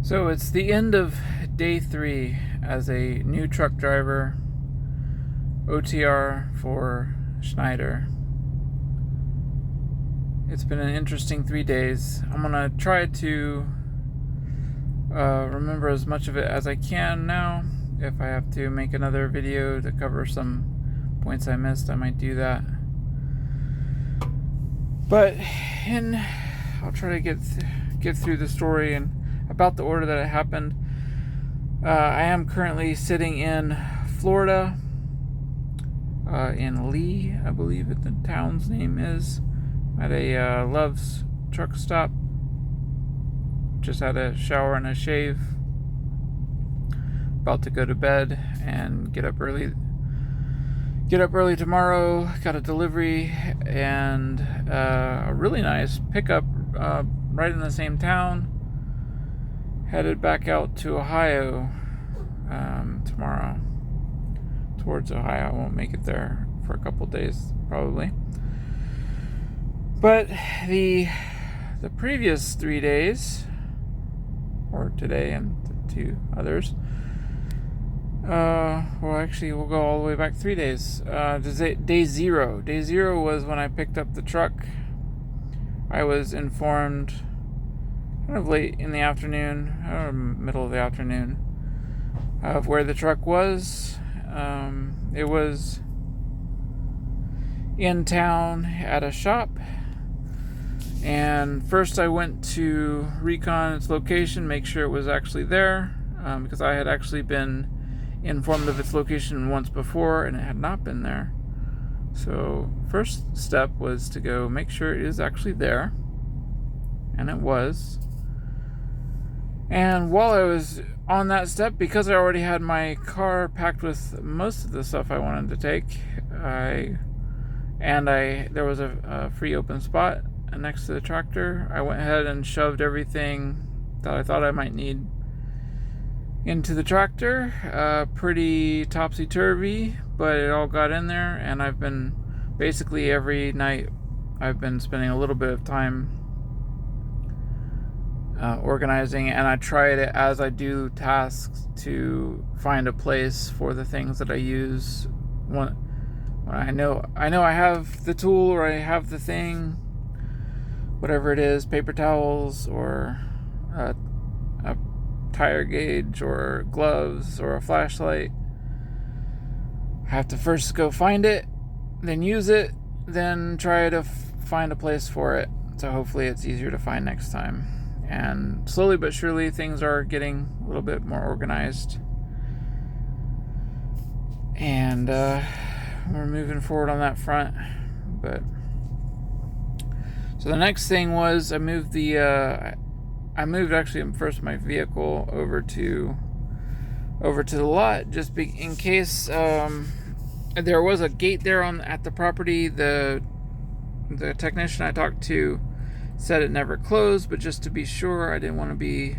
So it's the end of day 3 as a new truck driver, OTR for Schneider. It's been an interesting 3 days. I'm gonna try to remember as much of it as I can now. If I have to make another video to cover some points I missed, I might do that. But I'll try to get through the story and about the order that it happened. I am currently sitting in Florida, in Lee, I believe the town's name is, at a Love's truck stop. Just had a shower and a shave. About to go to bed and get up early tomorrow. Got a delivery and a really nice pickup right in the same town. Headed back out to Ohio tomorrow. Towards Ohio. I won't make it there for a couple days probably. But the previous 3 days, or today and the 2 others, well, actually, we'll go all the way back 3 days. Day 0. Day 0 was when I picked up the truck. I was informed kind of late in the afternoon, or middle of the afternoon, of where the truck was. It was in town at a shop. And first I went to recon its location, make sure it was actually there, because I had actually been informed of its location once before and it had not been there. So first step was to go make sure it is actually there, and it was. And while I was on that step, because I already had my car packed with most of the stuff I wanted to take, there was a free open spot next to the tractor. I went ahead and shoved everything that I thought I might need into the tractor. Pretty topsy-turvy, but it all got in there, and I've been basically every night I've been spending a little bit of time organizing, and I tried it as I do tasks to find a place for the things that I use when I know I have the tool or I have the thing, whatever it is, paper towels or a tire gauge or gloves or a flashlight. I have to first go find it, then use it, then try to find a place for it. So hopefully it's easier to find next time. And slowly but surely things are getting a little bit more organized. And we're moving forward on that front. But so the next thing was I moved actually first my vehicle over to the lot, just in case there was a gate there at the property. The technician I talked to said it never closed, but just to be sure, I didn't want to be,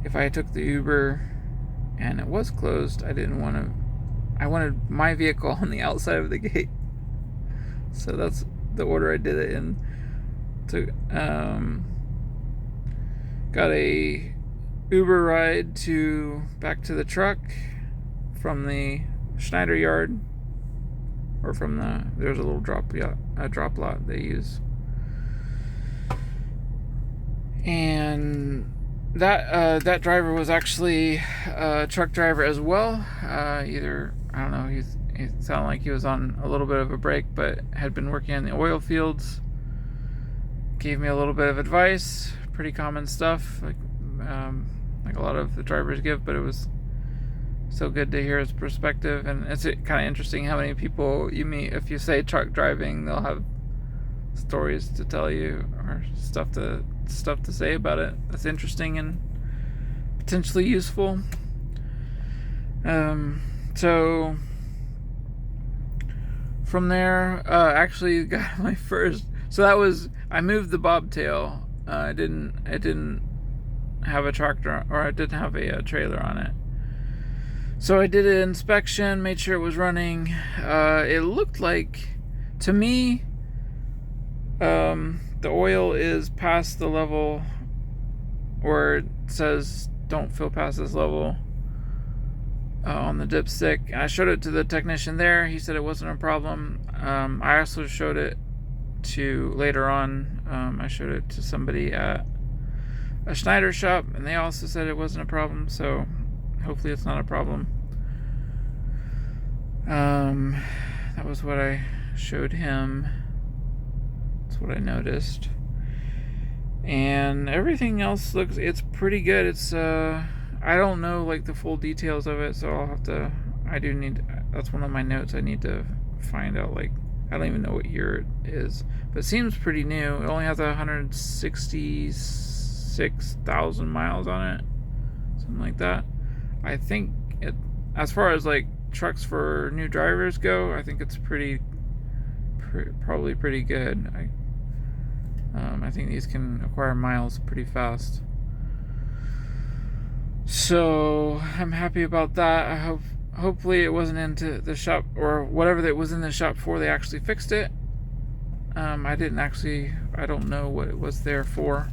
if I took the Uber and it was closed, I wanted my vehicle on the outside of the gate. So that's the order I did it in. Got a Uber ride back to the truck from the Schneider yard, or there's a little drop lot they use. And that driver was actually a truck driver as well. Either, I don't know, it sounded like he was on a little bit of a break, but had been working in the oil fields. Gave me a little bit of advice, pretty common stuff, like a lot of the drivers give, but it was so good to hear his perspective. And it's kind of interesting how many people you meet, if you say truck driving, they'll have stories to tell you or stuff to say about it. That's interesting and potentially useful. So from there, actually got my first. So that was, I moved the bobtail. I didn't have a tractor, or I didn't have a trailer on it. So I did an inspection, made sure it was running. It looked like, to me, the oil is past the level where it says don't fill past this level on the dipstick. And I showed it to the technician there. He said it wasn't a problem. I also showed it to later on. I showed it to somebody at a Schneider shop, and they also said it wasn't a problem. So hopefully it's not a problem. That was what I showed him. That's what I noticed. And everything else it's pretty good. It's I don't know like the full details of it, so I'll have to that's one of my notes. I need to find out, like, I don't even know what year it is, but it seems pretty new. It only has 166,000 miles on it, something like that. I think it, as far as like trucks for new drivers go, I think it's probably pretty good. I think these can acquire miles pretty fast. So I'm happy about that. Hopefully it wasn't into the shop, or whatever that was in the shop for, they actually fixed it. I don't know what it was there for.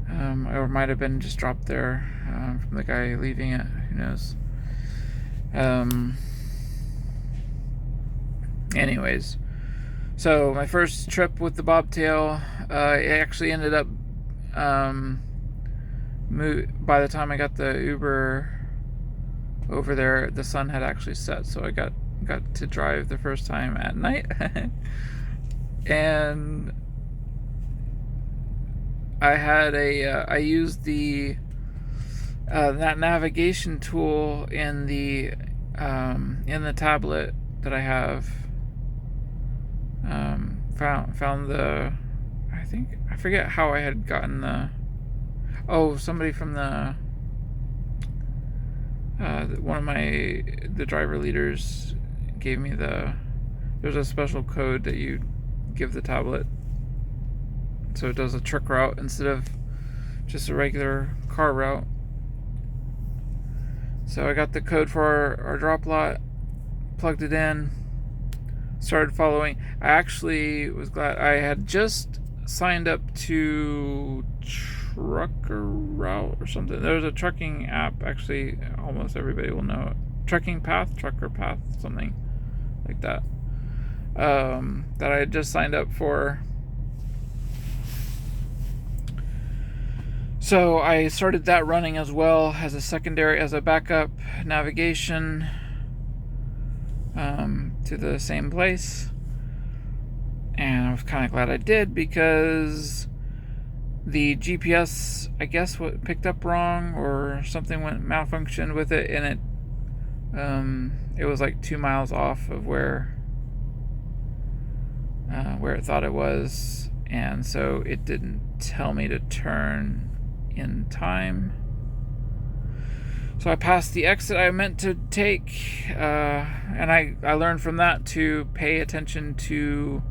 Or it might have been just dropped there from the guy leaving it. Who knows? Anyways, so my first trip with the bobtail, it actually ended up, by the time I got the Uber over there, the sun had actually set, so I got to drive the first time at night. And I used that navigation tool in the tablet that I have. Found the, I forget how I had gotten somebody from one of the driver leaders gave me there's a special code that you give the tablet, so it does a truck route instead of just a regular car route. So I got the code for our drop lot, plugged it in, started following. I actually was glad I had just signed up to Trucker Route or something. There's a trucking app, actually almost everybody will know it. Trucker Path, something like that. That I had just signed up for. So I started that running as well as a backup navigation to the same place. And I was kind of glad I did, because the GPS, I guess, what picked up wrong or something malfunctioned with it, and it was like 2 miles off of where it thought it was, and so it didn't tell me to turn in time. So I passed the exit I meant to take, and I learned from that to pay attention to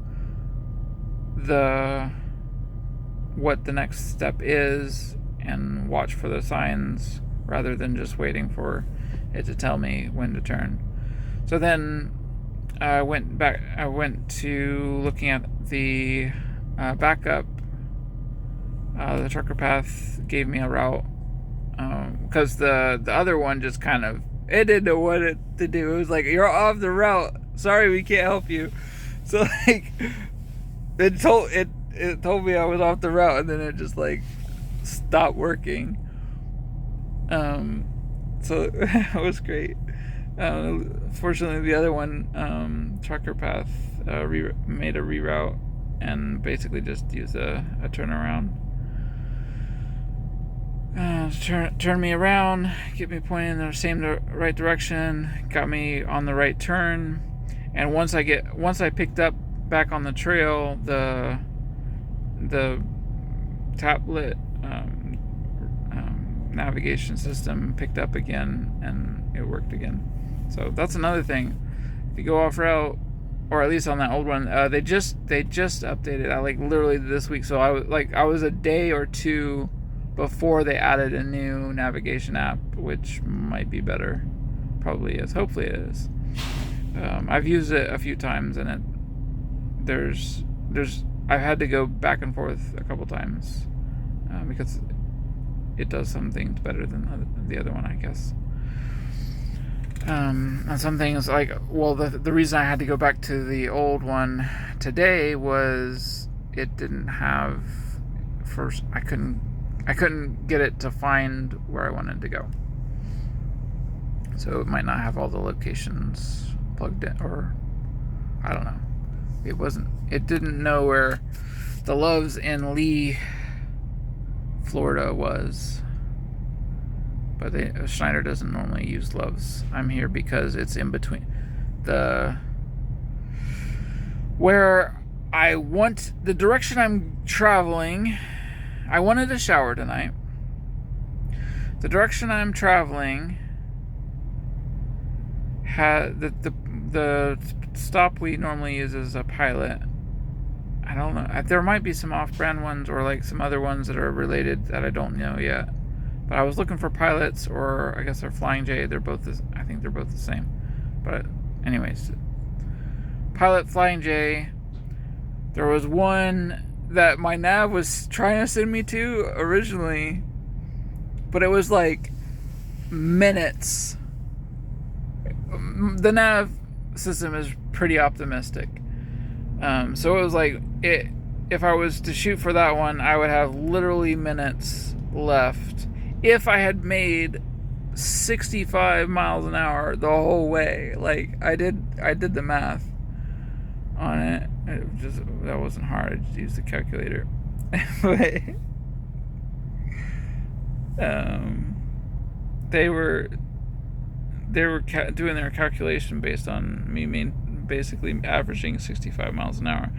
what the next step is and watch for the signs rather than just waiting for it to tell me when to turn. So then I went to looking at the backup. The Trucker Path gave me a route, because the other one just kind of, it didn't know what to do. It was like, you're off the route, sorry, we can't help you. So like it told me I was off the route, and then it just like stopped working. So it was great. Fortunately, the other one, Trucker Path, made a reroute and basically just used a turnaround. Turn me around, get me pointing in the right direction, got me on the right turn, and once I picked up back on the trail, the tablet navigation system picked up again, and it worked again. So that's another thing. If you go off route, or at least on that old one, they just updated. I like literally this week. So I was a day or two before they added a new navigation app, which might be better. Probably is. Hopefully it is. I've used it a few times, and I've had to go back and forth a couple times because it does some things better than the other one, I guess. And some things like, well, the reason I had to go back to the old one today was it didn't have first. I couldn't get it to find where I wanted to go. So it might not have all the locations plugged in, or I don't know. It didn't know where the Loves in Lee, Florida was. But Schneider doesn't normally use Loves. I'm here because it's in between where I want the direction I'm traveling. I wanted a shower tonight. The direction I'm traveling had the stop we normally use is a Pilot. I don't know. There might be some off-brand ones or like some other ones that are related that I don't know yet. But I was looking for Pilots, or I guess they're Flying J. I think they're both the same. But anyways, Pilot, Flying J. There was one that my nav was trying to send me to originally, but it was like minutes. The nav system is pretty optimistic. So it was like, if I was to shoot for that one, I would have literally minutes left if I had made 65 miles an hour the whole way. Like, I did the math on it. That wasn't hard. I just used the calculator. But they were doing their calculation based on me basically averaging 65 miles an hour,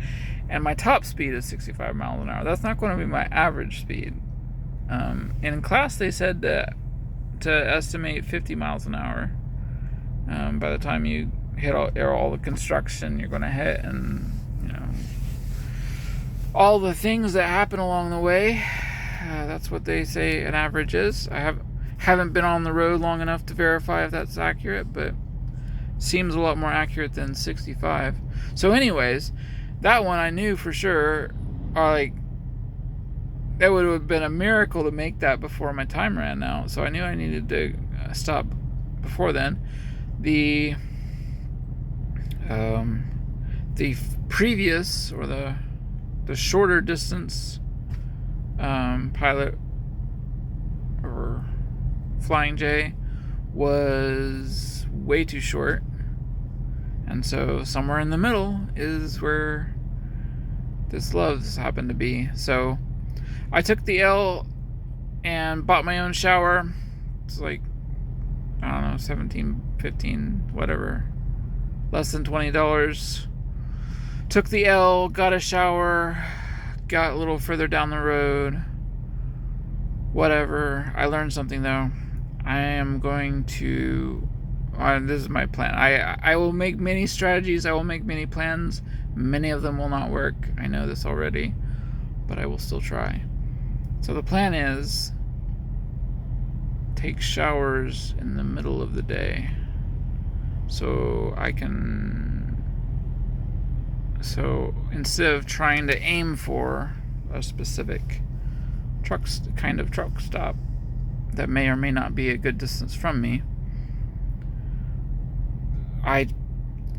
and my top speed is 65 miles an hour. That's not going to be my average speed. In class they said to estimate 50 miles an hour by the time you hit all the construction you're going to hit, and all the things that happen along the way. That's what they say an average is. I haven't been on the road long enough to verify if that's accurate, but seems a lot more accurate than 65. So anyways, that one I knew for sure, like, that would have been a miracle to make that before my time ran out. So I knew I needed to stop before then. The previous, or the shorter distance Pilot or Flying J was way too short, and so somewhere in the middle is where this Loves happened to be. So I took the L and bought my own shower. It's like, I don't know, 17, 15, whatever, less than $20. Took the L, got a shower, got a little further down the road, whatever. I learned something though. I am going to, this is my plan. I will make many strategies. I will make many plans. Many of them will not work. I know this already, but I will still try. So the plan is take showers in the middle of the day, so instead of trying to aim for a specific kind of truck stop that may or may not be a good distance from me, I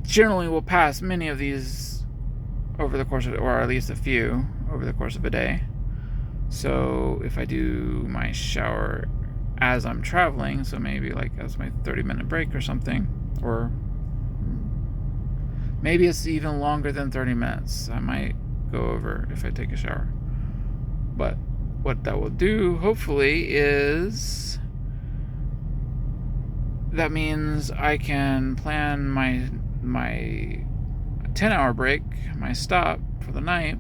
generally will pass many of these over the course of, or at least a few over the course of a day. So if I do my shower as I'm traveling, so maybe like as my 30-minute break or something, or maybe it's even longer than 30 minutes, I might go over if I take a shower. But what that will do, hopefully, is that means I can plan my 10-hour break, my stop for the night,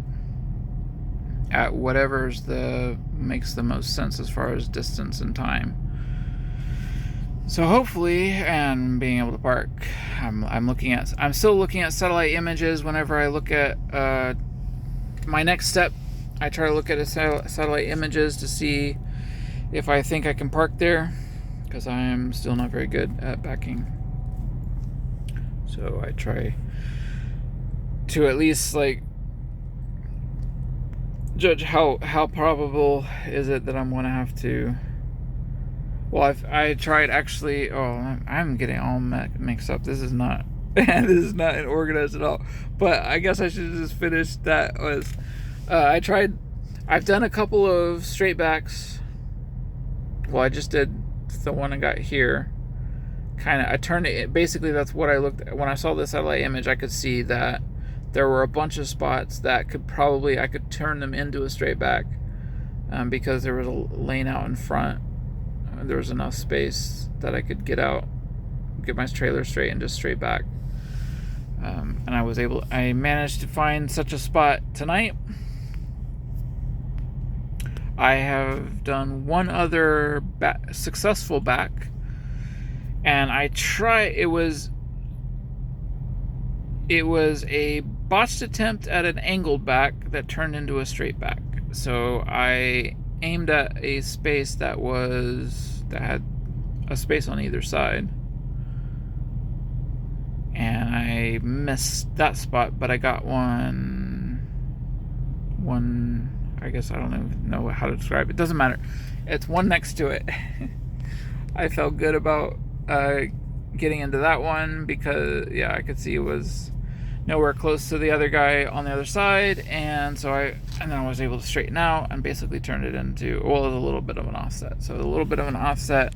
at whatever's makes the most sense as far as distance and time. So hopefully, and being able to park, I'm still looking at satellite images whenever I look at my next step. I try to look at satellite images to see if I think I can park there, because I'm still not very good at backing. So I try to at least judge how probable is it that I'm going to have to. Well, I tried actually. Oh, I'm getting all mixed up. This is not this is not organized at all. But I guess I should have just finished that. Was I tried. I've done a couple of straight backs. Well, I just did the one I got here. I turned it. Basically, that's what I looked at when I saw the satellite image. I could see that there were a bunch of spots that I could turn them into a straight back, because there was a lane out in front. There was enough space that I could get my trailer straight and just straight back. And I managed to find such a spot tonight. I have done one other successful back, and it was a botched attempt at an angled back that turned into a straight back. So I aimed at a space that had a space on either side, and I missed that spot, but I got one I guess I don't even know how to describe it. Doesn't matter. It's one next to it. I felt good about getting into that one because I could see it was nowhere close to the other guy on the other side, and then I was able to straighten out and basically turn it into, it was a little bit of an offset. So a little bit of an offset,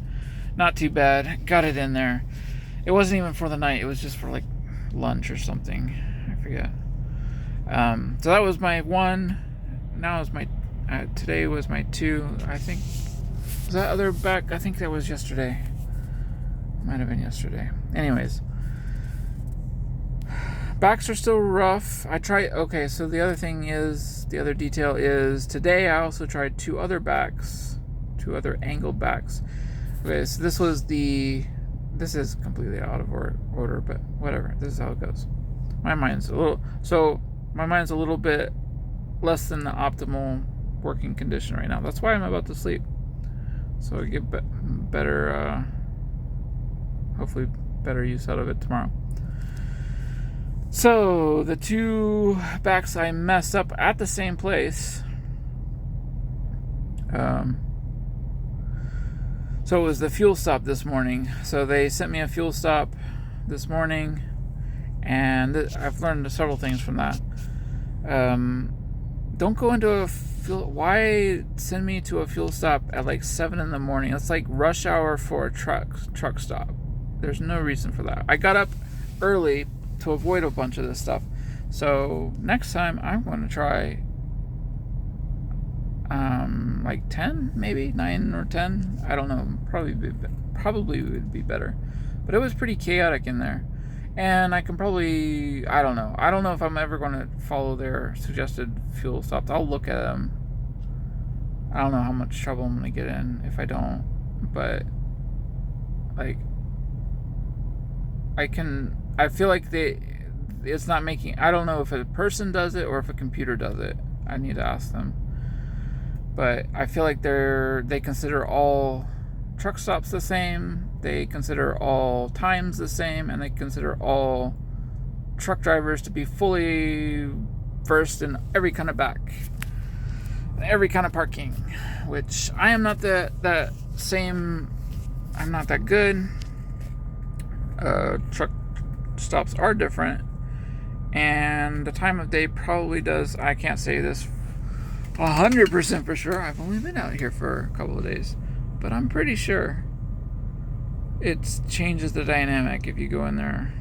not too bad. Got it in there. It wasn't even for the night. It was just for like lunch or something. I forget. So that was my one. Now is my today was my two. I think was that other back. I think that was yesterday. Might have been yesterday. Anyways. Backs are still rough. Okay, so the other detail is today I also tried two other angled backs. Okay, so this is completely out of order, but whatever. This is how it goes. My mind's a little bit less than the optimal working condition right now. That's why I'm about to sleep. So I get better, hopefully better use out of it tomorrow. So the two backs I messed up at the same place. So it was the fuel stop this morning. So they sent me a fuel stop this morning, and I've learned several things from that. Don't go into why send me to a fuel stop at like 7 in the morning? It's like rush hour for a truck stop. There's no reason for that. I got up early to avoid a bunch of this stuff. So next time I'm going to try like 10, maybe 9 or 10. I don't know. Probably would be better. But it was pretty chaotic in there. And I don't know. I don't know if I'm ever going to follow their suggested fuel stops. I'll look at them. I don't know how much trouble I'm going to get in if I don't. But like I feel like it's not making, I don't know if a person does it or if a computer does it. I need to ask them. But I feel like they consider all truck stops the same, they consider all times the same, and they consider all truck drivers to be fully versed in every kind of back, every kind of parking, which I am not that same. I'm not that good. Truck stops are different, and the time of day probably does. I can't say this 100% for sure. I've only been out here for a couple of days, but I'm pretty sure it changes the dynamic if you go in there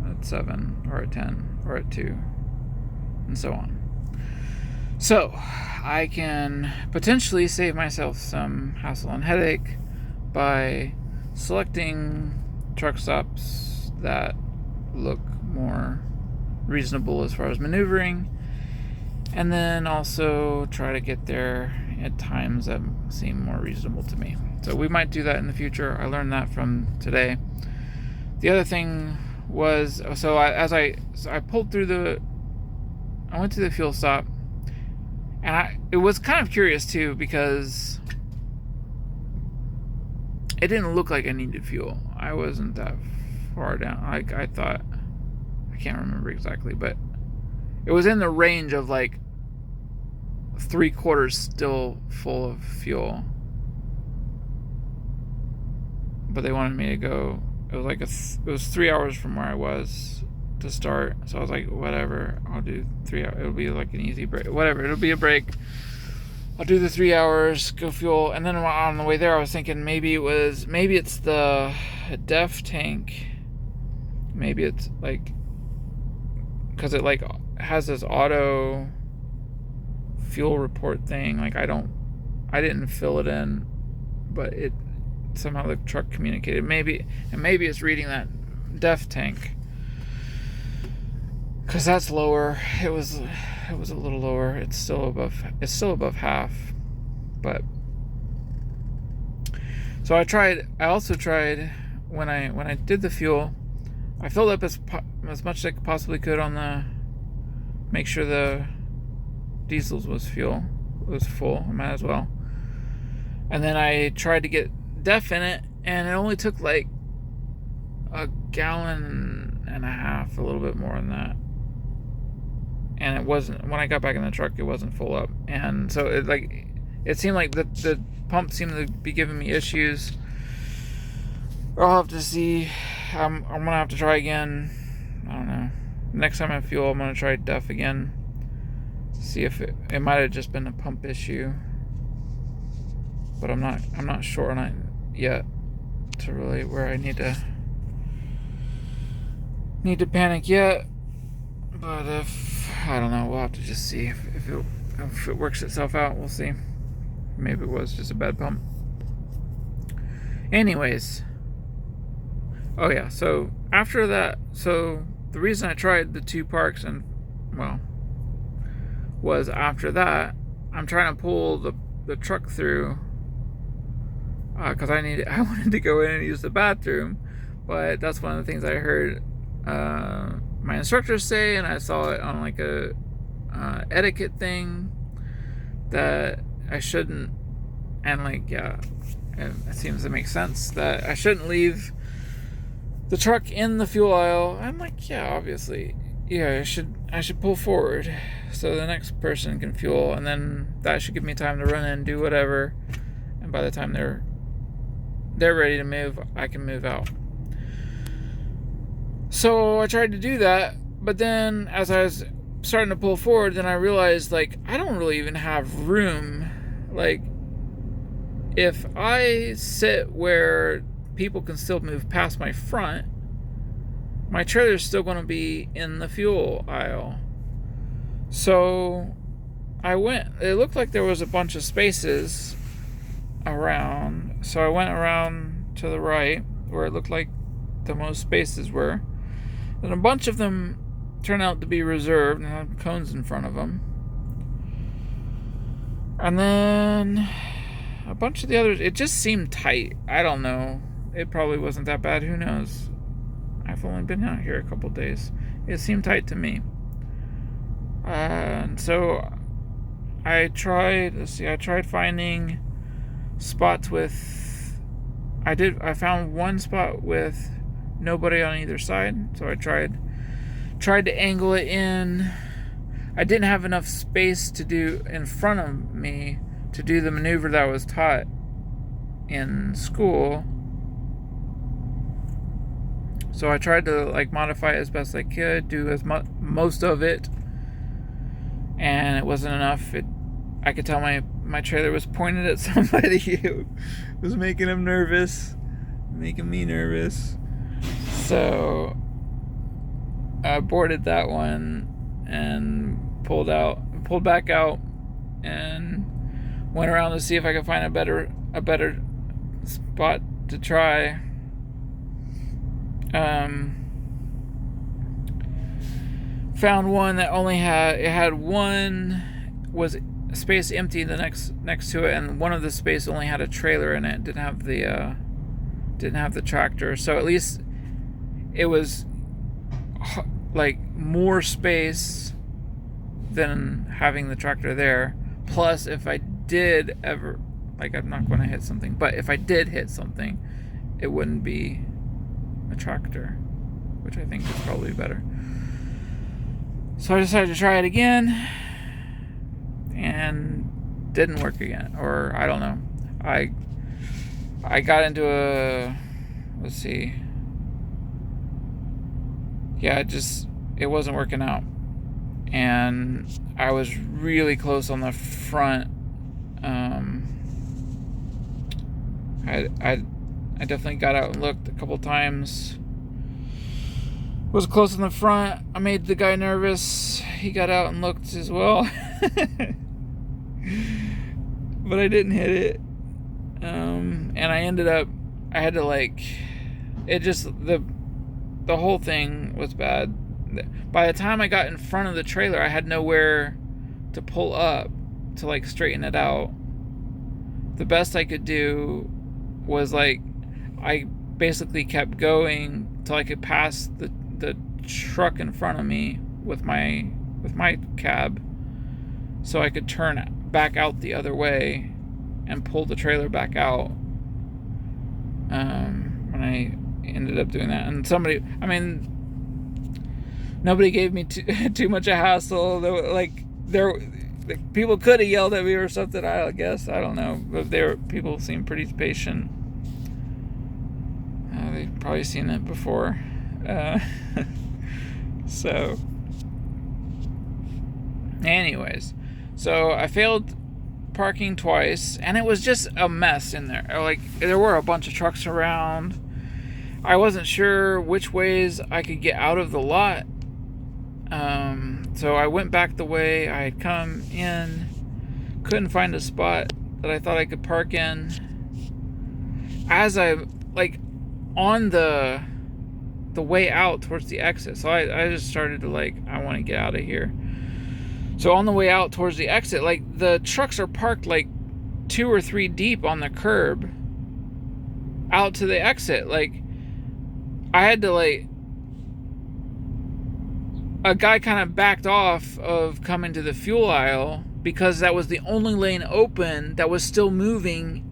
at 7 or at 10 or at 2 and so on. So I can potentially save myself some hassle and headache by selecting truck stops that look more reasonable as far as maneuvering, and then also try to get there at times that seem more reasonable to me. So we might do that in the future. I learned that from today. The other thing was, I pulled through I went to the fuel stop, and it was kind of curious too, because it didn't look like I needed fuel. I wasn't that far down. I thought, I can't remember exactly, but it was in the range of like 3/4 still full of fuel. But they wanted me to go. It was like it was 3 hours from where I was to start. So I was like, whatever, I'll do 3 hours. It'll be like an easy break. Whatever, it'll be a break. I'll do the 3 hours, go fuel, and then on the way there, I was thinking maybe it's the DEF tank. Maybe it's like, because it like has this auto fuel report thing. Like I didn't fill it in, but it somehow the truck communicated. Maybe it's reading that DEF tank, because that's lower. It was a little lower. It's still above half. But so I also tried when I did the fuel, I filled up as much as I possibly could on the, make sure the diesel was full. I might as well. And then I tried to get DEF in it, and it only took like a gallon and a half, a little bit more than that. And it wasn't, when I got back in the truck, it wasn't full up. And so it seemed like the pump seemed to be giving me issues. I'll have to see. I'm gonna have to try again. I don't know. Next time I fuel, I'm gonna try DEF again. See if it might have just been a pump issue. But I'm not sure on it yet to really where I need to panic yet. But I don't know, we'll have to just see if it works itself out. We'll see. Maybe it was just a bad pump. Anyways, oh yeah, so after that, so the reason I tried the 2 parks was after that, I'm trying to pull the truck through, because I wanted to go in and use the bathroom. But that's one of the things I heard my instructors say, and I saw it on like a etiquette thing, that I shouldn't, and like, yeah, it seems to make sense that I shouldn't leave the truck in the fuel aisle. I'm like, yeah, obviously, yeah, I should pull forward so the next person can fuel, and then that should give me time to run in and do whatever, and by the time they're ready to move, I can move out. So I tried to do that, but then as I was starting to pull forward, then I realized, like, I don't really even have room. Like, if I sit where people can still move past my front, my trailer's still going to be in the fuel aisle. So it looked like there was a bunch of spaces around, so I went around to the right where it looked like the most spaces were, and a bunch of them turned out to be reserved and had cones in front of them. And then a bunch of the others, it just seemed tight. I don't know. It probably wasn't that bad. Who knows? I've only been out here a couple days. It seemed tight to me. And so I tried finding spots with, I found one spot with nobody on either side. So I tried to angle it in. I didn't have enough space to do in front of me to do the maneuver that was taught in school. So I tried to like modify it as best I could, do most of it, and it wasn't enough. I could tell my trailer was pointed at somebody who was making him nervous, making me nervous. So I boarded that one and pulled back out, and went around to see if I could find a better spot to try. Found one that only had one was space empty the next to it, and one of the space only had a trailer in it. Didn't have the tractor, so at least it was like more space than having the tractor there. Plus, if I did ever, like, I'm not going to hit something, but if I did hit something, it wouldn't be a tractor, which I think is probably better. So I decided to try it again, and didn't work again, or I don't know. I got into a, let's see. Yeah, it wasn't working out. And I was really close on the front. I definitely got out and looked a couple times. Was close in the front. I made the guy nervous. He got out and looked as well. But I didn't hit it. And I ended up, I had to the whole thing was bad. By the time I got in front of the trailer, I had nowhere to pull up to straighten it out. The best I could do was I basically kept going till I could pass the truck in front of me with my cab, so I could turn back out the other way and pull the trailer back out. When I ended up doing that, and nobody gave me too much a hassle. People could have yelled at me or something. I guess, I don't know, but people seemed pretty patient. They've probably seen it before. So, anyways, I failed parking twice, and it was just a mess in there. There were a bunch of trucks around. I wasn't sure which ways I could get out of the lot. So I went back the way I had come in. Couldn't find a spot that I thought I could park in. As I on the way out towards the exit, so I just started to I want to get out of here. So on the way out towards the exit, the trucks are parked 2 or 3 deep on the curb out to the exit. I had to a guy kind of backed off of coming to the fuel aisle because that was the only lane open that was still moving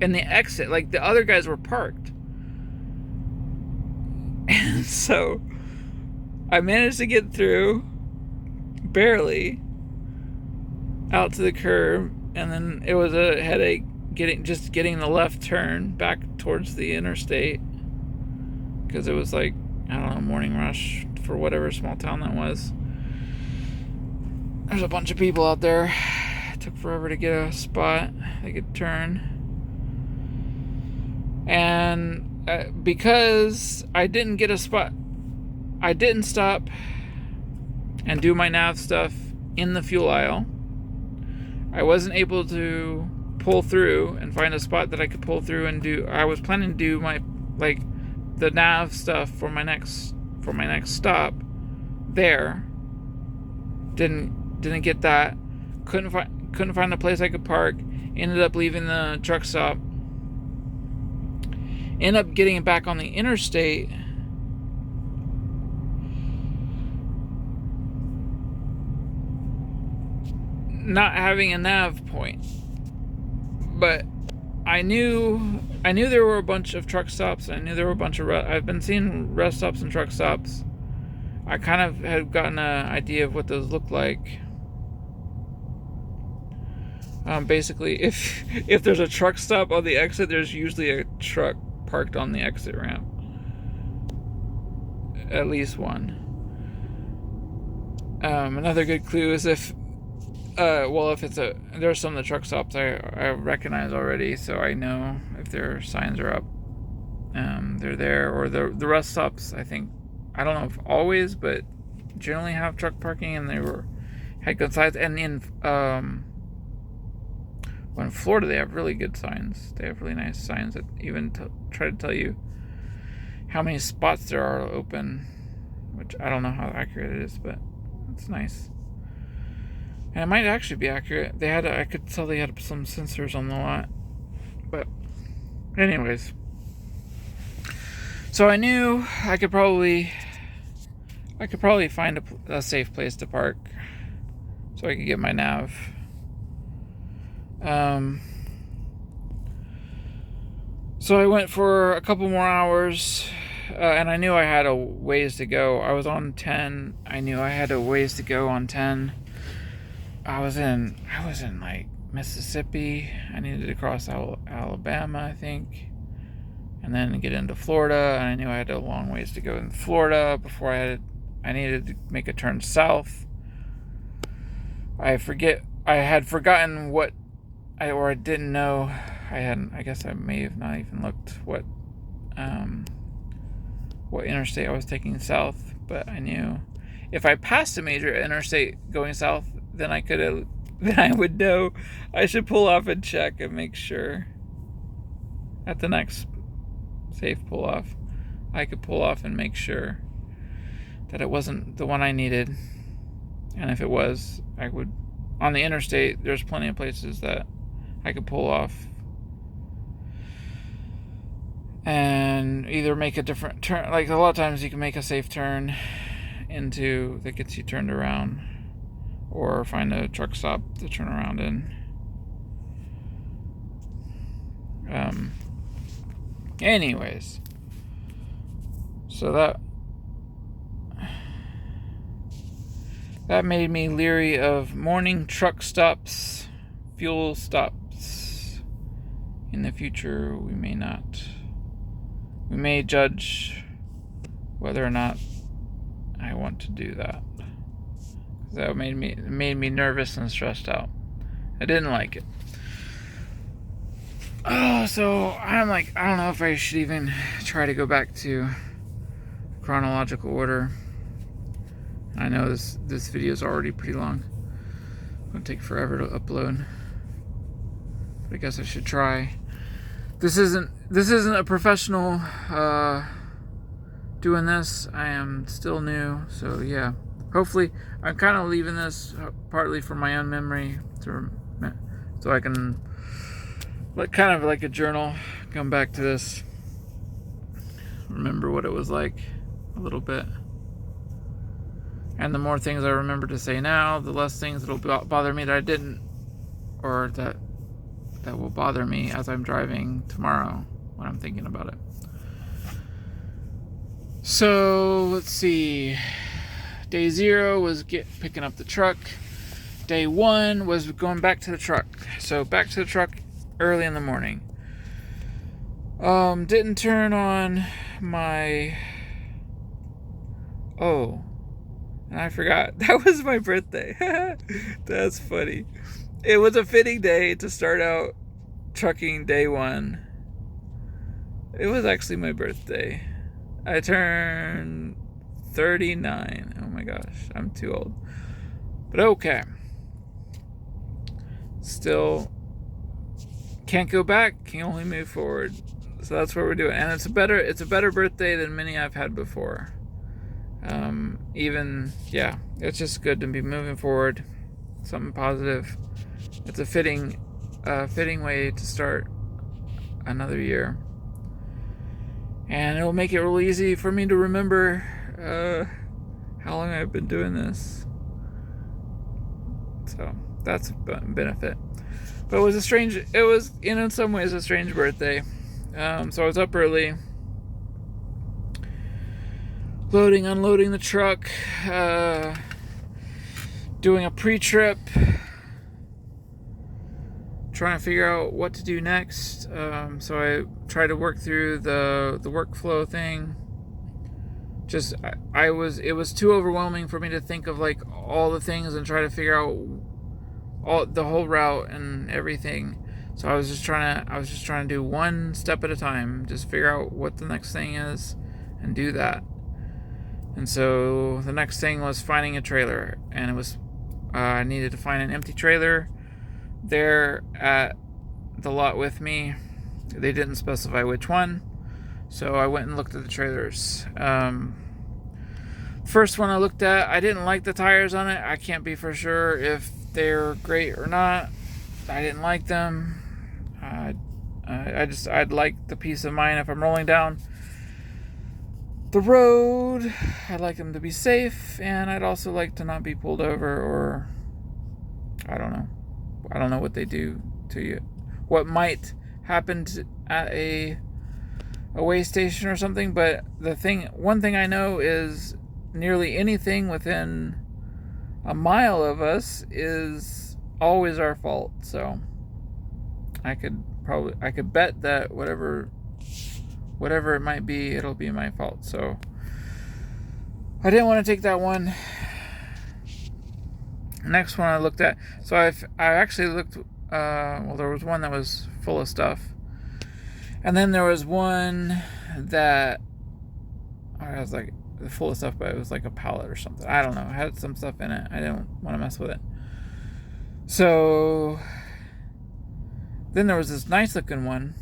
in the exit. The other guys were parked. And so I managed to get through, barely, out to the curb, and then it was a headache getting the left turn back towards the interstate, because it was I don't know, morning rush for whatever small town that was. There's a bunch of people out there. It took forever to get a spot they could turn. And because I didn't get a spot, I didn't stop and do my nav stuff in the fuel aisle. I wasn't able to pull through and find a spot that I could pull through and do. I was planning to do my the nav stuff for my next stop there. Didn't get that. Couldn't find a place I could park. Ended up leaving the truck stop. Ended up getting back on the interstate. Not having a nav point. But I knew there were a bunch of truck stops. I knew there were a bunch of I've been seeing rest stops and truck stops. I kind of had gotten an idea of what those looked like. Basically, if there's a truck stop on the exit, there's usually a truck parked on the exit ramp. At least one. Another good clue is if there's some of the truck stops I recognize already, so I know if their signs are up, they're there, or the rest stops, I think, I don't know if always, but generally have truck parking, and had good signs. And in Florida, they have really good signs. They have really nice signs that even try to tell you how many spots there are open, which I don't know how accurate it is, but it's nice. And it might actually be accurate. I could tell they had some sensors on the lot. But anyways. So I knew I could probably find a safe place to park so I could get my nav. So I went for a couple more hours, and I knew I had a ways to go. I was on 10. I knew I had a ways to go on 10. I was in like Mississippi. I needed to cross Alabama, I think, and then get into Florida. And I knew I had a long ways to go in Florida before I needed to make a turn south. I had forgotten what I didn't know. I guess I may have not even looked what interstate I was taking south, but I knew if I passed a major interstate going south, then I would know I should pull off and check and make sure at the next safe pull off I could pull off and make sure that it wasn't the one I needed. And if it was, I would, on the interstate, there's plenty of places that I could pull off and either make a different turn. Like a lot of times you can make a safe turn that gets you turned around, or find a truck stop to turn around in. Anyways, so that made me leery of morning truck stops, fuel stops. In the future, we may judge whether or not I want to do that. That made me nervous and stressed out. I didn't like it. Oh, so I'm like, I don't know if I should even try to go back to chronological order. I know this video is already pretty long. It's gonna take forever to upload, but I guess I should try. This isn't a professional doing this. I am still new, so yeah. Hopefully, I'm kind of leaving this partly for my own memory, so I can, kind of like a journal, come back to this, remember what it was like a little bit. And the more things I remember to say now, the less things that'll bother me that I didn't, or that will bother me as I'm driving tomorrow when I'm thinking about it. So let's see. Day 0 was picking up the truck. Day 1 was going back to the truck. So back to the truck early in the morning. Didn't turn on my... Oh, and I forgot. That was my birthday. That's funny. It was a fitting day to start out trucking day 1. It was actually my birthday. I turned 39. Oh my gosh, I'm too old. But okay. Still can't go back, can only move forward. So that's what we're doing. And it's a better birthday than many I've had before. It's just good to be moving forward. Something positive. It's a fitting way to start another year. And it'll make it real easy for me to remember how long I've been doing this. So that's a benefit. But it was in some ways a strange birthday. So I was up early, loading, unloading the truck, doing a pre-trip, trying to figure out what to do next. So I tried to work through the workflow thing. It was too overwhelming for me to think of like all the things and try to figure out the whole route and everything. So I was just trying to do one step at a time, just figure out what the next thing is and do that. And so the next thing was finding a trailer, and it was I needed to find an empty trailer there at the lot with me. They didn't specify which one, so I went and looked at the trailers. First one I looked at, I didn't like the tires on it. I can't be for sure if they're great or not. I didn't like them. I'd like the peace of mind if I'm rolling down the road. I'd like them to be safe, and I'd also like to not be pulled over, or I don't know what they do to you, what might happen at a way station or something. But one thing I know is nearly anything within a mile of us is always our fault. So I could bet that whatever it might be, it'll be my fault. So I didn't want to take that one. Next one I looked at. So I actually looked. Well, there was one that was full of stuff, and then there was one that I was like full of stuff, but it was like a pallet or something. I don't know. It had some stuff in it. I didn't want to mess with it. So then there was this nice looking one.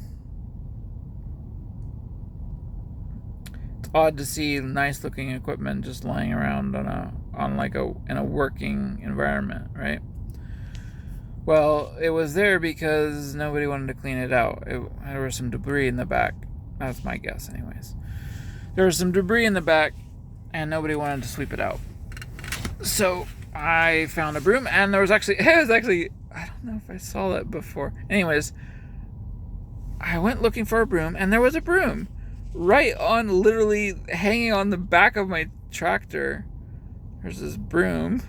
It's odd to see nice looking equipment just lying around in a working environment, right? Well, it was there because nobody wanted to clean it out. There was some debris in the back. That's my guess, anyways. There was some debris in the back, and nobody wanted to sweep it out. So I found a broom, and it was actually, I don't know if I saw that before. Anyways, I went looking for a broom, and there was a broom right on, literally hanging on the back of my tractor. There's this broom.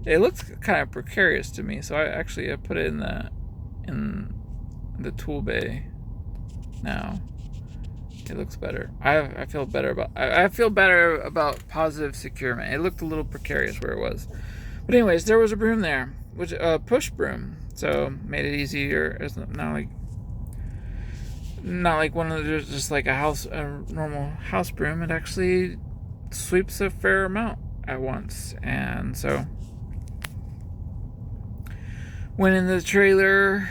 It looks kind of precarious to me, so I put it in the tool bay now. It looks better. I feel better about positive securement. It looked a little precarious where it was, but anyways, there was a broom there, which a push broom, so made it easier. It's not like one of those, just like a normal house broom. It actually sweeps a fair amount at once, and so went in the trailer,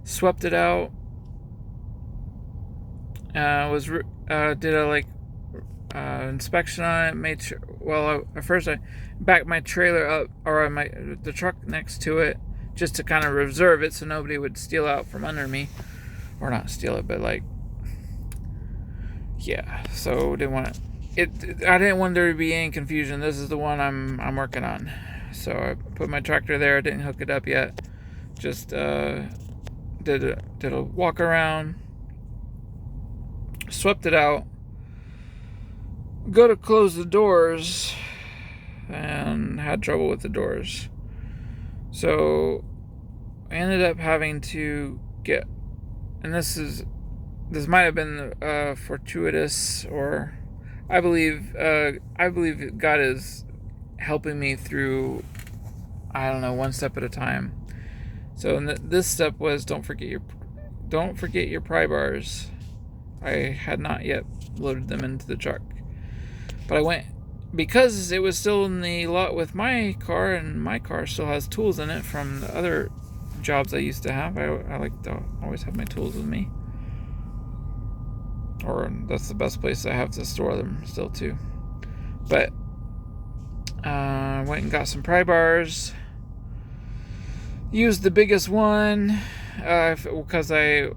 swept it out. Did a inspection on it. At first I backed my trailer up, or the truck next to it, just to kind of reserve it so nobody would steal out from under me, or not steal it, but So didn't want it. I didn't want there to be any confusion. This is the one I'm working on. So I put my tractor there. Didn't hook it up yet. Just did a walk around. Swept it out, go to close the doors, and had trouble with the doors. So I ended up having to get, and this might have been fortuitous, or I believe God is helping me through, I don't know, one step at a time. So this step was don't forget your pry bars. I had not yet loaded them into the truck, but I went, because it was still in the lot with my car, and my car still has tools in it from the other jobs I used to have. I like to always have my tools with me, or that's the best place I have to store them still too. But went and got some pry bars, used the biggest one, because I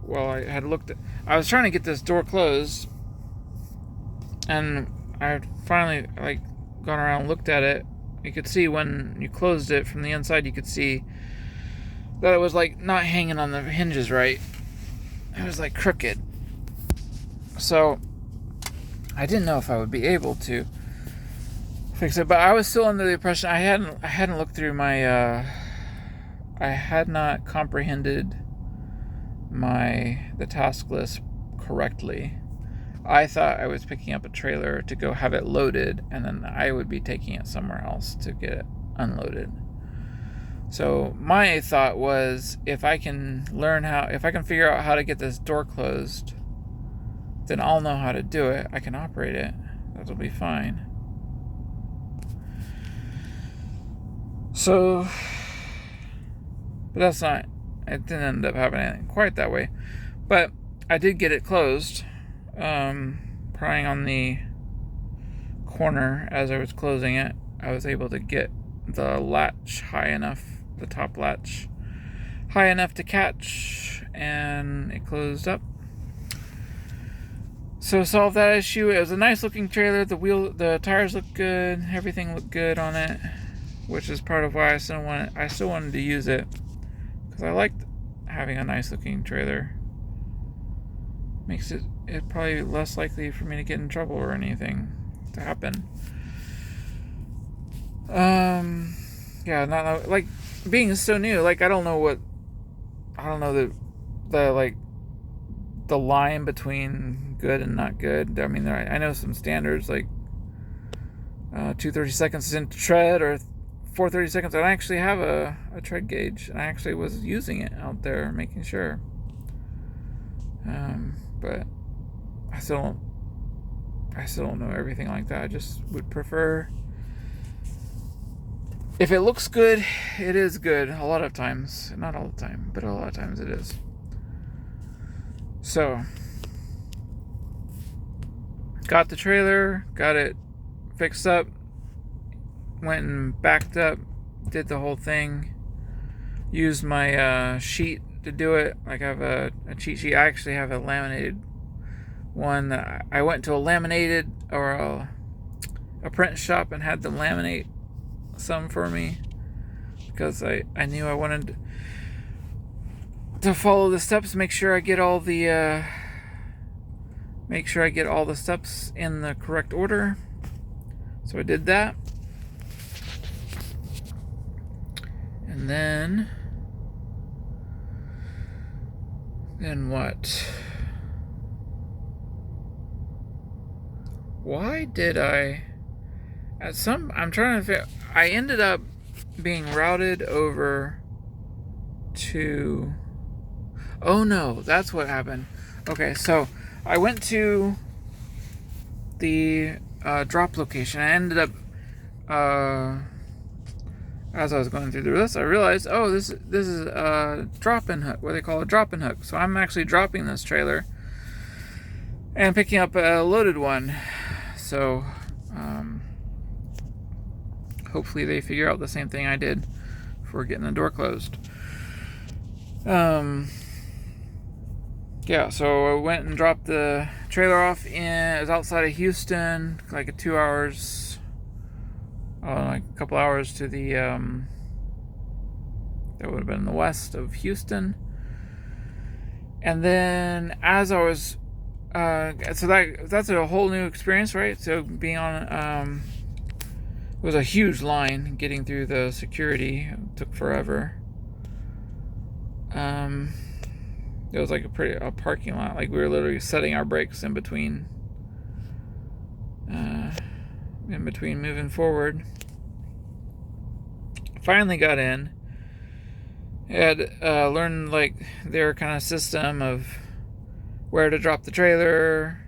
had looked at, I was trying to get this door closed, and I finally gone around and looked at it. You could see when you closed it from the inside, you could see that it was not hanging on the hinges right. It was crooked. So I didn't know if I would be able to fix it, but I was still under the impression I hadn't looked through my I had not comprehended the task list correctly. I thought I was picking up a trailer to go have it loaded, and then I would be taking it somewhere else to get it unloaded. So my thought was, if I can figure out how to get this door closed, then I'll know how to do it. I can operate it. That'll be fine. So, but that's not, it didn't end up happening quite that way. But I did get it closed, prying on the corner as I was closing it. I was able to get the latch high enough, the top latch high enough to catch, and it closed up. So solved that issue. It was a nice looking trailer. The tires looked good. Everything looked good on it, which is part of why I still wanted to use it, because I liked having a nice looking trailer. Makes it probably less likely for me to get in trouble or anything to happen. yeah, not like being so new. Like I don't know the like the line between good and not good. I mean, I know some standards like 230 seconds into tread or 430 seconds. And I actually have a tread gauge, and I actually was using it out there, making sure. But I still don't know everything like that. I just would prefer, if it looks good, it is good. A lot of times, not all the time, but a lot of times it is. So, got the trailer, got it fixed up, went and backed up, did the whole thing, used my sheet to do it. Like I have a cheat sheet. I actually have a laminated one that I went to a laminated or a print shop and had them laminate some for me because I knew I wanted to follow the steps, make sure I get all the steps in the correct order. So I did that. And then what? Why did I I'm trying to figure, I ended up being routed over to, oh no, that's what happened. Okay, so I went to the drop location. I ended up as I was going through this, I realized, oh, this is a drop-in hook, what they call a drop-in hook. So I'm actually dropping this trailer and picking up a loaded one. So hopefully they figure out the same thing I did for getting the door closed. Yeah, so I went and dropped the trailer off it was outside of Houston, like a 2 hours, like a couple hours to the, that would have been in the west of Houston. And then as I was, so that's a whole new experience, right? So being on, it was a huge line getting through the security. It took forever. It was like a parking lot. Like we were literally setting our brakes in between moving forward. Finally got in. Had learned like their kind of system of where to drop the trailer.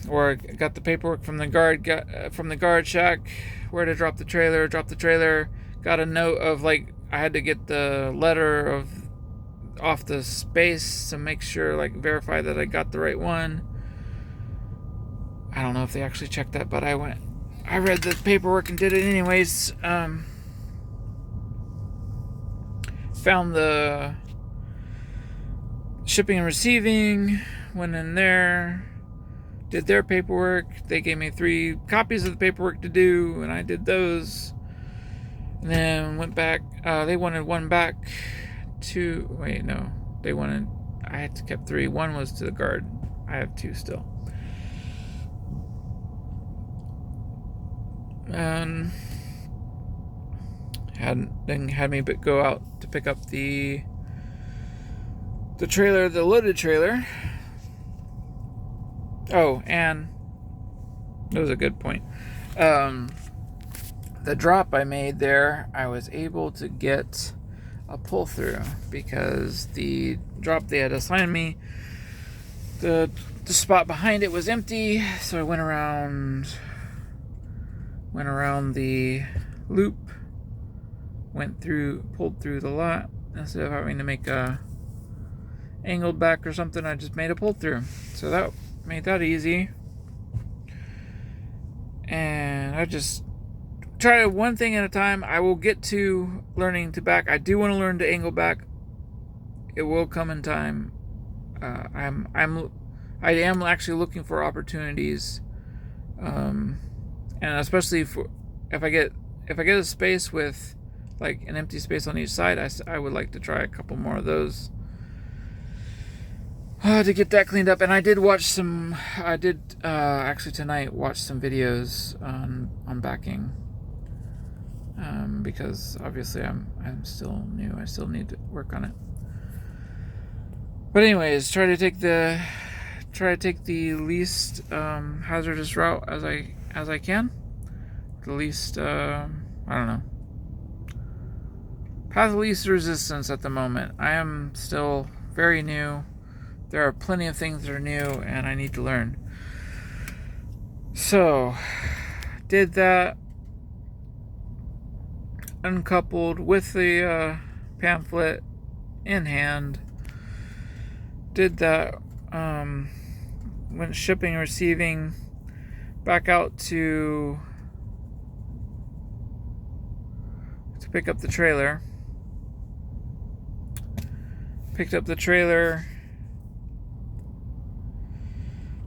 Or got the paperwork from the guard shack where to drop the trailer. Got a note of like I had to get the letter off the space to make sure, like, verify that I got the right one. I don't know if they actually checked that, but I read the paperwork and did it anyways. Found the shipping and receiving, went in there, did their paperwork. They gave me 3 copies of the paperwork to do, and I did those. And then went back. They wanted one back to, wait, no. I had kept 3. One was to the guard. I have 2 still. And had me go out to pick up the trailer, the loaded trailer. Oh, and that was a good point. The drop I made there, I was able to get a pull through because the drop they had assigned me, the spot behind it was empty, so I went around the loop, pulled through the lot. Instead of having to make a angled back or something, I just made a pull through. So that made that easy. And I just try one thing at a time. I will get to learning to back. I do want to learn to angle back. It will come in time. I am actually looking for opportunities, and especially if I get a space with like an empty space on each side, I would like to try a couple more of those to get that cleaned up. And I did actually tonight watch some videos on backing. because obviously I'm still new. I still need to work on it. But anyways, try to take the least hazardous route as I can. The least I don't know, path of least resistance at the moment. I am still very new. There are plenty of things that are new, and I need to learn. So, did that, uncoupled with the pamphlet in hand. Did that, went shipping and receiving, back out to pick up the trailer. Picked up the trailer,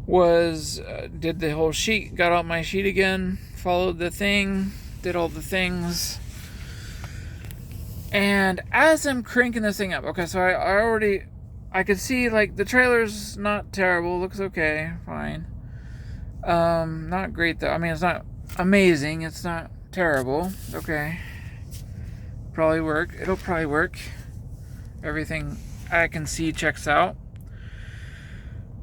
did the whole sheet, got out my sheet again, followed the thing, did all the things. And as I'm cranking this thing up, okay, so I could see, like, the trailer's not terrible, looks okay, fine. Not great though. I mean, it's not amazing, it's not terrible. Okay. It'll probably work. Everything I can see checks out.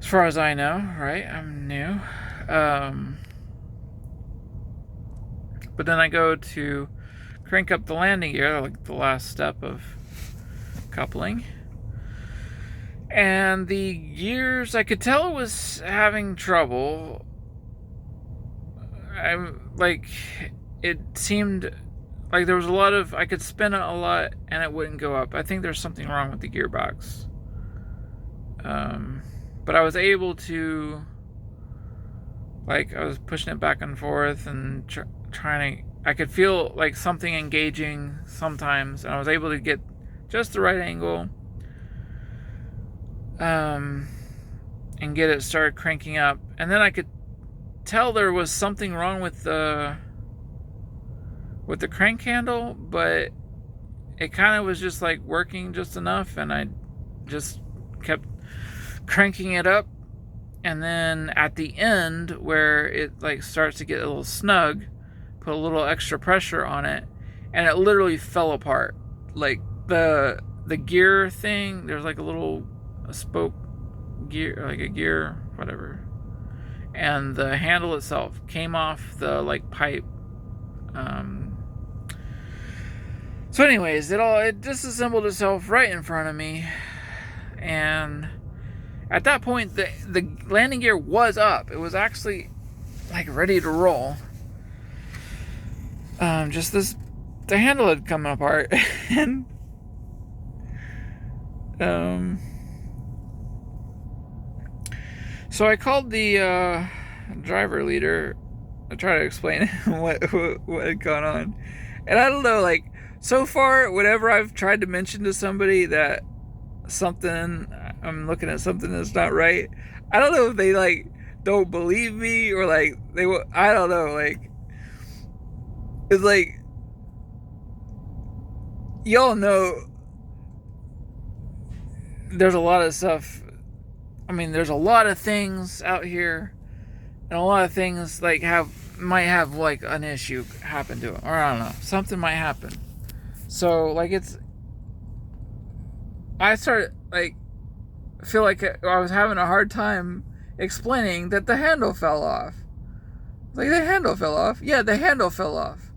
As far as I know, right? I'm new. But then I go to crank up the landing gear, like the last step of coupling. And the gears, I could tell it was having trouble. It seemed like there was a lot of, I could spin it a lot and it wouldn't go up. I think there's something wrong with the gearbox. But I was able to, like, I was pushing it back and forth and trying to, I could feel like something engaging sometimes, and I was able to get just the right angle, and get it started cranking up. And then I could tell there was something wrong with the crank handle, but it kind of was just like working just enough, and I just kept cranking it up. And then at the end, where it like starts to get a little snug, put a little extra pressure on it, and it literally fell apart. Like the gear thing, there's like a spoke gear, like a gear, whatever, and the handle itself came off the like pipe. So anyways, it disassembled itself right in front of me, and at that point the landing gear was up. It was actually like ready to roll. The handle had come apart, and so I called the driver leader to try to explain what had gone on. And I don't know, like, so far, whenever I've tried to mention to somebody that I'm looking at something that's not right, I don't know if they, like, don't believe me, or, like, I don't know, like, it's like, y'all know there's a lot of stuff. I mean, there's a lot of things out here, and a lot of things, like, might have, like, an issue happen to them, or I don't know, something might happen. So, like, I started, like, feel like I was having a hard time explaining that the handle fell off. Like, the handle fell off? Yeah, the handle fell off.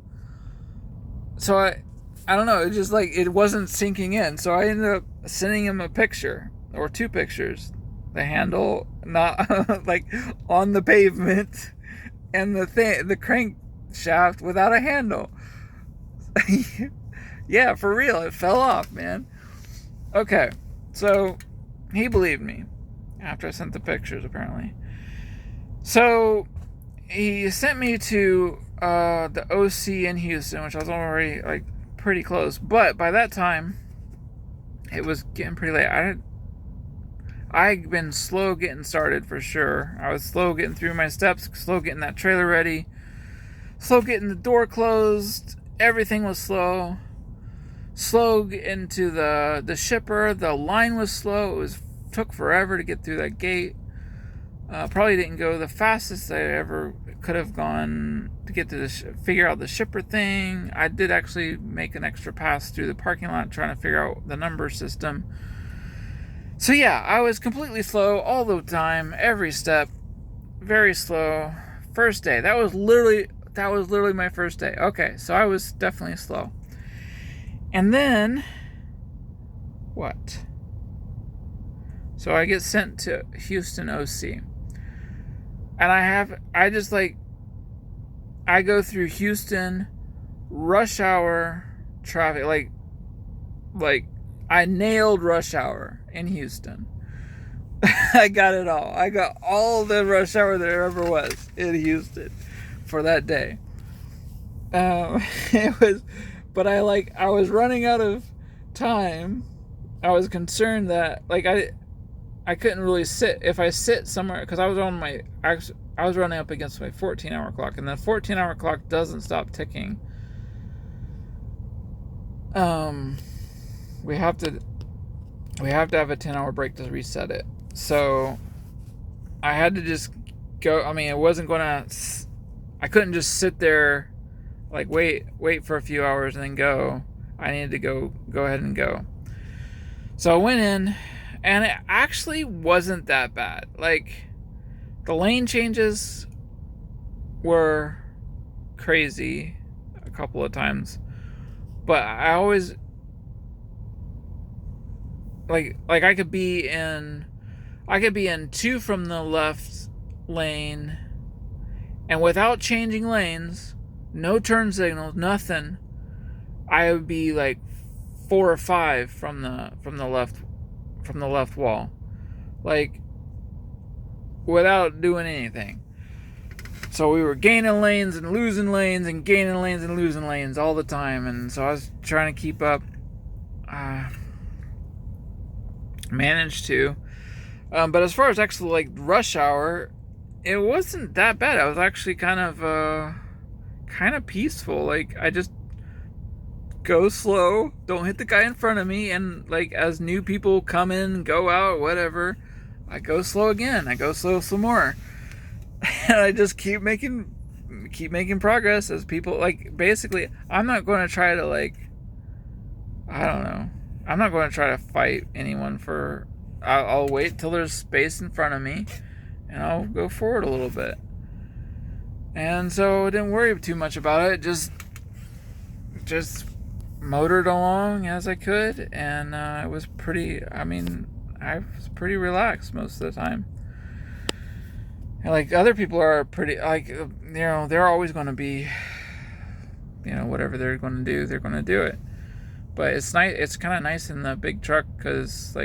So I don't know, it just, like, it wasn't sinking in. So I ended up sending him a picture, or two pictures. The handle not, like, on the pavement, and the crankshaft without a handle. Yeah, for real, it fell off, man. Okay, so he believed me after I sent the pictures, apparently. So he sent me to the OC in Houston, which I was already, like, pretty close. But by that time, it was getting pretty late. I'd been slow getting started, for sure. I was slow getting through my steps, slow getting that trailer ready, slow getting the door closed. Everything was slow. Slow into the shipper. The line was slow. Took forever to get through that gate. Probably didn't go the fastest I ever could have gone to get to figure out the shipper thing. I did actually make an extra pass through the parking lot trying to figure out the number system. So yeah, I was completely slow all the time, every step, very slow. First day, that was literally my first day. Okay, so I was definitely slow. And then what? So I get sent to Houston OC. And I go through Houston rush hour traffic, like I nailed rush hour in Houston. I got it all. I got all the rush hour there ever was in Houston for that day. It was, but I was running out of time. I was concerned that I couldn't really sit. If I sit somewhere, because I was running up against my 14-hour clock, and the 14-hour clock doesn't stop ticking. We have to have a 10-hour break to reset it. So I had to just go. I mean, I couldn't just sit there, wait for a few hours and then go. I needed to go ahead and go. So I went in, and it actually wasn't that bad. The lane changes were crazy a couple of times, but I always I could be in 2 from the left lane, and without changing lanes, no turn signals, nothing, I would be 4 or 5 from the left wall, without doing anything. So we were gaining lanes and losing lanes and gaining lanes and losing lanes all the time, and so I was trying to keep up. Managed to, but as far as actually rush hour, it wasn't that bad. I was actually kind of peaceful. I just go slow, don't hit the guy in front of me, and as new people come in, go out, whatever, I go slow again. I go slow some more, and I just keep making progress as people basically. I'm not going to try to I don't know. I'm not going to try to fight anyone for. I'll wait till there's space in front of me, and I'll go forward a little bit. And so I didn't worry too much about it. Just motored along as I could, and it was pretty. I mean, I was pretty relaxed most of the time. And other people are pretty they're always going to be, whatever they're going to do, they're going to do it. But it's nice. It's kind of nice in the big truck because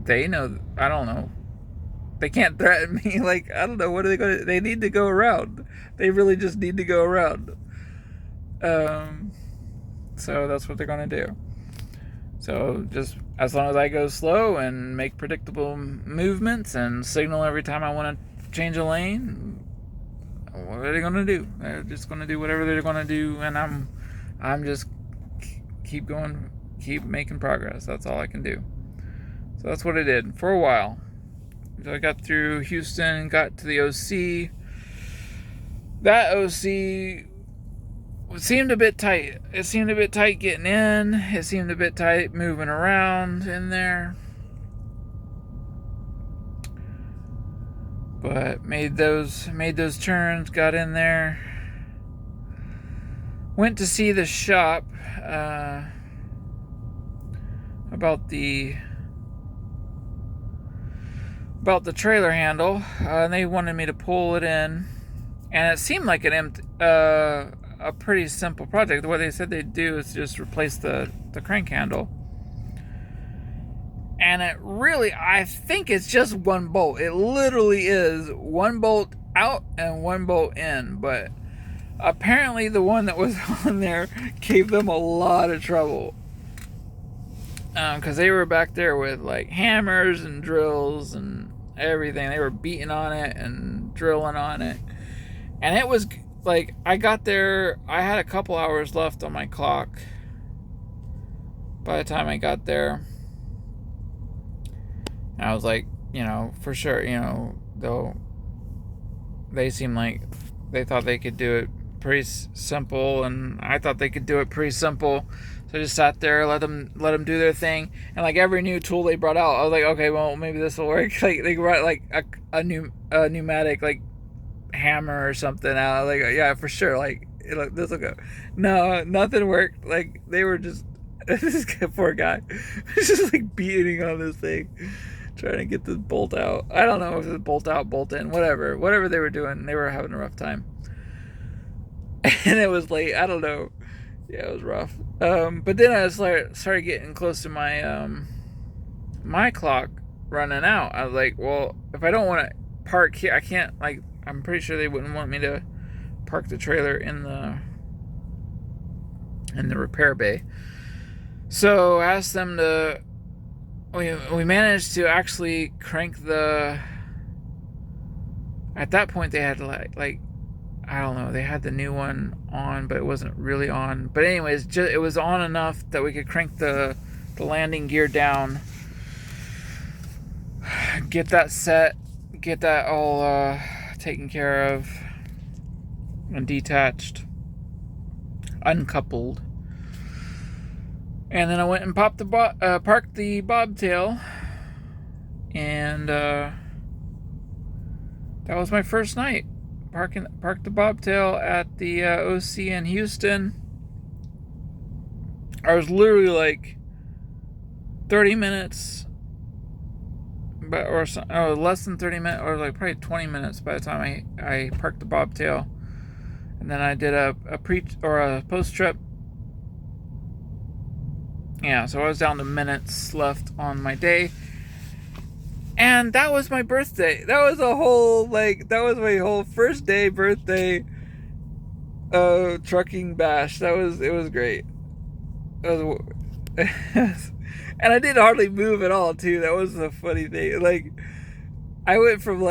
they know. I don't know. They can't threaten me. I don't know. What are they going to? They need to go around. They really just need to go around. So that's what they're going to do. So just as long as I go slow and make predictable movements and signal every time I want to change a lane, what are they going to do? They're just going to do whatever they're going to do, and I'm just keep going, keep making progress. That's all I can do. So that's what I did for a while. So I got through Houston, got to the OC. That OC seemed a bit tight. It seemed a bit tight getting in. It seemed a bit tight moving around in there. But made those turns, got in there. Went to see the shop about the trailer handle, and they wanted me to pull it in, and it seemed like a pretty simple project. What they said they'd do is just replace the crank handle, and it really, I think it's just one bolt. It literally is one bolt out and one bolt in, but apparently the one that was on there gave them a lot of trouble, because they were back there with hammers and drills and everything. They were beating on it and drilling on it, and it was I got there, I had a couple hours left on my clock by the time I got there. And I was for sure, though they seem like they thought they could do it pretty simple, and I thought they could do it pretty simple. So I just sat there, let them do their thing, and like every new tool they brought out, I was like, okay, well maybe this will work. Like they brought like a pneumatic like hammer or something out. Like yeah, for sure. Like this will go. No, nothing worked. Like they were just this poor guy was just like beating on this thing, trying to get this bolt out. I don't know if it's bolt out, bolt in, whatever they were doing. They were having a rough time, and it was late. I don't know. Yeah, it was rough. But then I started getting close to my my clock running out. I was like, well, if I don't want to park here, I can't. Like, I'm pretty sure they wouldn't want me to park the trailer in the repair bay. So I asked them to. We managed to actually crank the. At that point, they had like I don't know. They had the new one on, but it wasn't really on. But anyways, it was on enough that we could crank the landing gear down, get that set, get that all taken care of, and detached, uncoupled. And then I went and parked the bobtail, and that was my first night. Parked the bobtail at the OC in Houston. I was literally like 30 minutes, or less than 30 minutes, or like probably 20 minutes by the time I parked the bobtail, and then I did a post trip. Yeah, so I was down to minutes left on my day. And that was my birthday. That was my whole first day birthday trucking bash. It was great. And I didn't hardly move at all too. That was the funny thing. Like I went from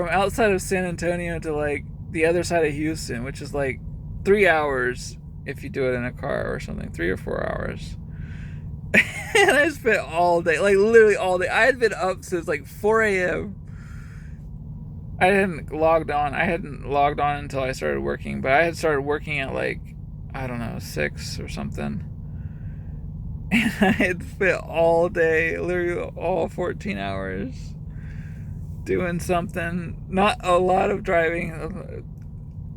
outside of San Antonio to like the other side of Houston, which is like 3 hours if you do it in a car or something, 3 or 4 hours. And I spent all day, like literally all day. I had been up since like 4 a.m. I hadn't logged on until I started working, but I had started working at like, I don't know, 6 or something. And I had spent all day, literally all 14 hours doing something. Not a lot of driving,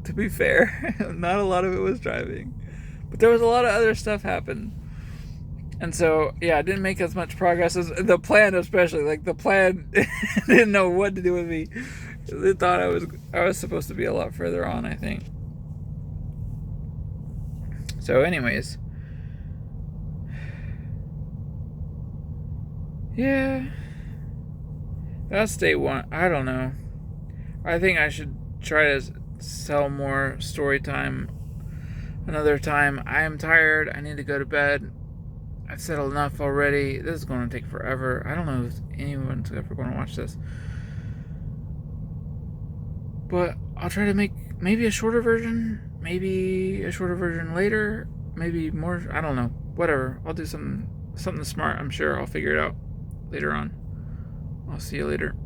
to be fair. Not a lot of it was driving. But there was a lot of other stuff happened. And so, yeah, I didn't make as much progress as the plan, especially. Like, the plan didn't know what to do with me. They thought I was supposed to be a lot further on, I think. So, anyways. Yeah. That's day one. I don't know. I think I should try to sell more story time another time. I am tired. I need to go to bed. I've said enough already. This is going to take forever. I don't know if anyone's ever going to watch this. But I'll try to make maybe a shorter version. Maybe a shorter version later. Maybe more. I don't know. Whatever. I'll do something smart. I'm sure I'll figure it out later on. I'll see you later.